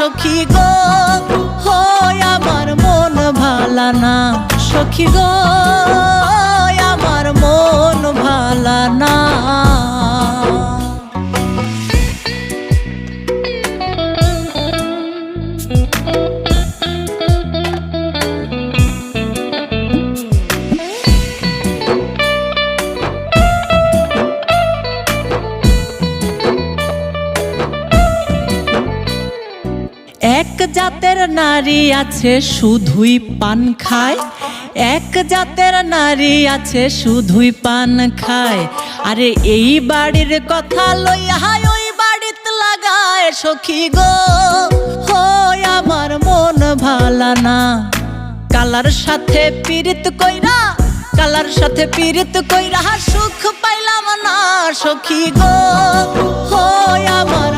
সখী গো, হয় আমার মন ভালা না, সখী গো আমার মন ভালা না। এক জাতের নারী আছে শুধুই পান খায়, এক জাতের নারী আছে শুধুই পান খায়। আরে এই বাড়ির কথা লইয়া ওই বাড়িতে লাগায়, সখী গো হয় আমার মন ভালা না। কালার সাথে পীড়িত কইরা, কালার সাথে পীড়িত কইরা সুখ পাইলাম না, সখী গো হয় আমার